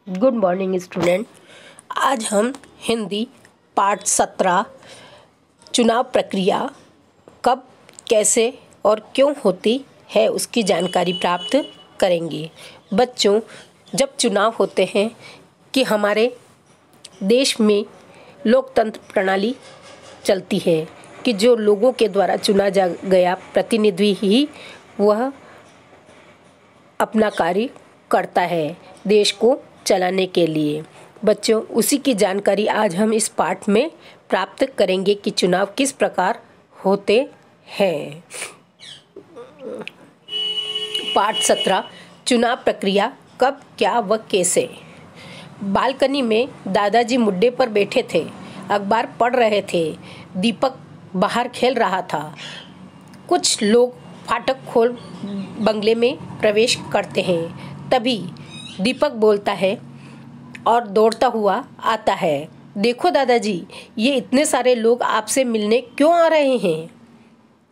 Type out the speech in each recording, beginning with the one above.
Good morning student. आज हम हिंदी पाठ 17 चुनाव प्रक्रिया कब, कैसे और क्यों होती है उसकी जानकारी प्राप्त करेंगे। बच्चों, जब चुनाव होते हैं कि हमारे देश में लोकतंत्र प्रणाली चलती है कि जो लोगों के द्वारा चुना जा गया प्रतिनिधि ही वह अपना कार्य करता है देश को चलाने के लिए। बच्चों, उसी की जानकारी आज हम इस पाठ में प्राप्त करेंगे कि चुनाव किस प्रकार होते हैं। पाठ 17 चुनाव प्रक्रिया कब, क्या व कैसे। बालकनी में दादाजी मुड्डे पर बैठे थे, अखबार पढ़ रहे थे। दीपक बाहर खेल रहा था। कुछ लोग फाटक खोल बंगले में प्रवेश करते हैं। तभी दीपक बोलता है और दौड़ता हुआ आता है। देखो दादाजी, ये इतने सारे लोग आपसे मिलने क्यों आ रहे हैं।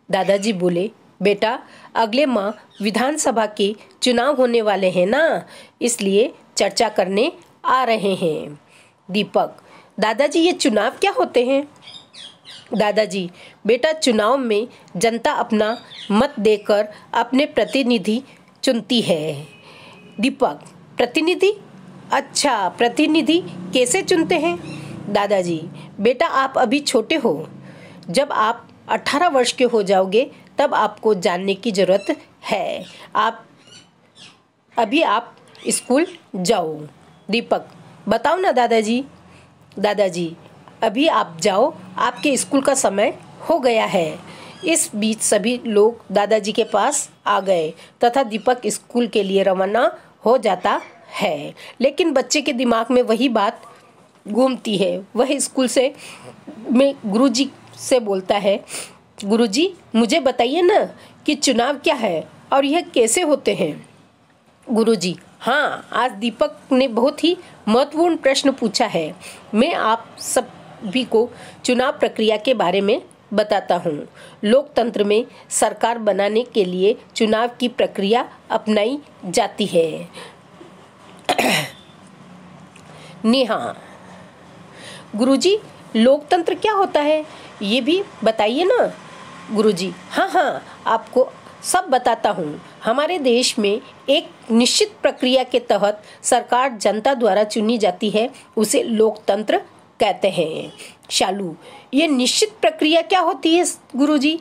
दादाजी बोले, बेटा अगले माह विधानसभा के चुनाव होने वाले हैं ना, इसलिए चर्चा करने आ रहे हैं। दीपक, दादाजी ये चुनाव क्या होते हैं। दादाजी, बेटा चुनाव में जनता अपना मत देकर अपने प्रतिनिधि चुनती है। दीपक, प्रतिनिधि? अच्छा, प्रतिनिधि कैसे चुनते हैं। दादाजी, बेटा आप अभी छोटे हो, जब आप 18 वर्ष के हो जाओगे तब आपको जानने की जरूरत है। आप स्कूल जाओ। दीपक, बताओ ना दादाजी। दादाजी, अभी आप जाओ, आपके स्कूल का समय हो गया है। इस बीच सभी लोग दादाजी के पास आ गए तथा दीपक स्कूल के लिए रवाना हो जाता है। लेकिन बच्चे के दिमाग में वही बात घूमती है। वह स्कूल में गुरुजी से बोलता है, गुरुजी मुझे बताइए ना कि चुनाव क्या है और यह कैसे होते हैं। गुरुजी, हाँ, आज दीपक ने बहुत ही महत्वपूर्ण प्रश्न पूछा है। मैं आप सभी को चुनाव प्रक्रिया के बारे में बताता हूँ। लोकतंत्र में सरकार बनाने के लिए चुनाव की प्रक्रिया अपनाई जाती है। नेहा, गुरुजी लोकतंत्र क्या होता है ये भी बताइए ना। गुरुजी, हाँ, आपको सब बताता हूँ। हमारे देश में एक निश्चित प्रक्रिया के तहत सरकार जनता द्वारा चुनी जाती है, उसे लोकतंत्र कहते हैं। शालू, ये निश्चित प्रक्रिया क्या होती है गुरुजी।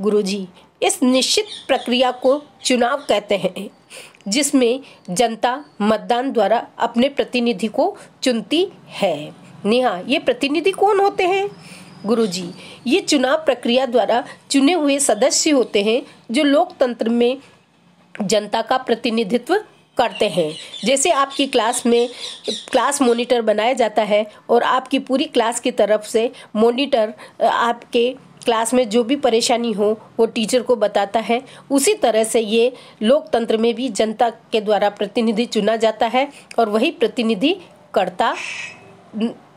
गुरुजी, इस निश्चित प्रक्रिया को चुनाव कहते हैं, जिसमें जनता मतदान द्वारा अपने प्रतिनिधि को चुनती है। नेहा, ये प्रतिनिधि कौन होते हैं। गुरुजी, ये चुनाव प्रक्रिया द्वारा चुने हुए सदस्य होते हैं जो लोकतंत्र में जनता का प्रतिनिधित्व करते हैं। जैसे आपकी क्लास में क्लास मॉनिटर बनाया जाता है और आपकी पूरी क्लास की तरफ से मॉनिटर आपके क्लास में जो भी परेशानी हो वो टीचर को बताता है, उसी तरह से ये लोकतंत्र में भी जनता के द्वारा प्रतिनिधि चुना जाता है और वही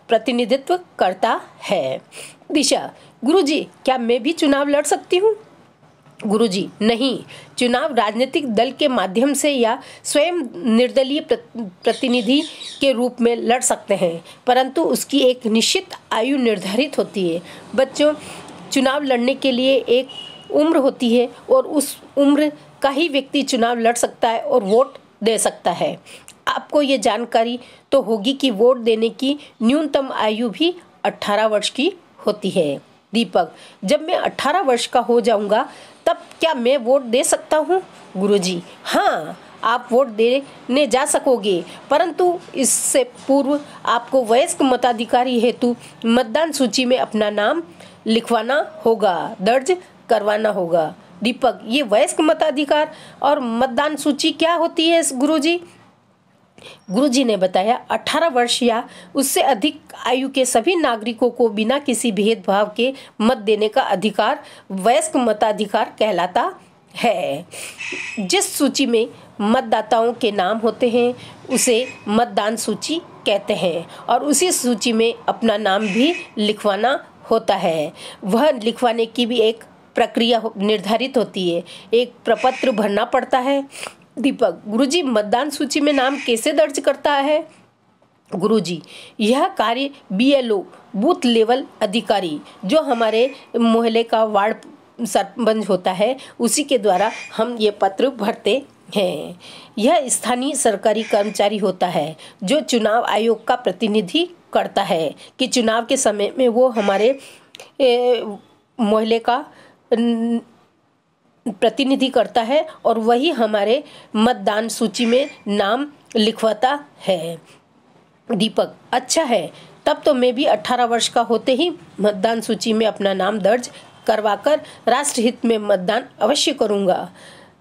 प्रतिनिधित्व करता है। दिशा, गुरुजी क्या मैं भी चुनाव लड़ सकती हूँ। गुरुजी, नहीं, चुनाव राजनीतिक दल के माध्यम से या स्वयं निर्दलीय प्रतिनिधि के रूप में लड़ सकते हैं, परंतु उसकी एक निश्चित आयु निर्धारित होती है। बच्चों, चुनाव लड़ने के लिए एक उम्र होती है और उस उम्र का ही व्यक्ति चुनाव लड़ सकता है और वोट दे सकता है। आपको ये जानकारी तो होगी कि वोट देने की न्यूनतम आयु भी 18 वर्ष की होती है। दीपक, जब मैं 18 वर्ष का हो जाऊंगा तब क्या मैं वोट दे सकता हूँ। गुरुजी, हाँ, आप वोट देने जा सकोगे, परंतु इससे पूर्व आपको वयस्क मताधिकारी हेतु मतदान सूची में अपना नाम लिखवाना होगा, दर्ज करवाना होगा। दीपक, ये वयस्क मताधिकार और मतदान सूची क्या होती है गुरुजी। गुरुजी ने बताया, 18 वर्ष या उससे अधिक आयु के सभी नागरिकों को बिना किसी भेदभाव के मत देने का अधिकार वयस्क मताधिकार कहलाता है। जिस सूची में मतदाताओं के नाम होते हैं उसे मतदान सूची कहते हैं और उसी सूची में अपना नाम भी लिखवाना होता है। वह लिखवाने की भी एक प्रक्रिया निर्धारित होती है, एक प्रपत्र भरना पड़ता है। दीपक, गुरुजी मतदान सूची में नाम कैसे दर्ज करता है। गुरुजी, यह कार्य BLO बूथ लेवल अधिकारी जो हमारे मोहल्ले का वार्ड सरपंच होता है उसी के द्वारा हम ये पत्र भरते हैं। यह स्थानीय सरकारी कर्मचारी होता है जो चुनाव आयोग का प्रतिनिधि करता है कि चुनाव के समय में वो हमारे मोहल्ले का प्रतिनिधि करता है और वही हमारे मतदान सूची में नाम लिखवाता है। दीपक, अच्छा है, तब तो मैं भी 18 वर्ष का होते ही मतदान सूची में अपना नाम दर्ज करवाकर राष्ट्रहित में मतदान अवश्य करूंगा।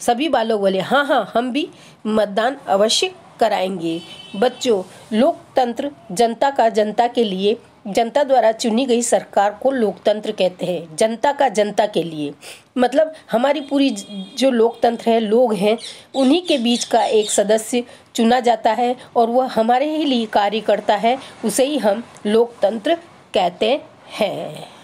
सभी बालक बोले हाँ हाँ, हम भी मतदान अवश्य कराएंगे। बच्चों, लोकतंत्र जनता का जनता के लिए, जनता द्वारा चुनी गई सरकार को लोकतंत्र कहते हैं। जनता का जनता के लिए मतलब हमारी पूरी जो लोकतंत्र है, लोग हैं, उन्हीं के बीच का एक सदस्य चुना जाता है और वह हमारे ही लिए कार्य करता है, उसे ही हम लोकतंत्र कहते हैं।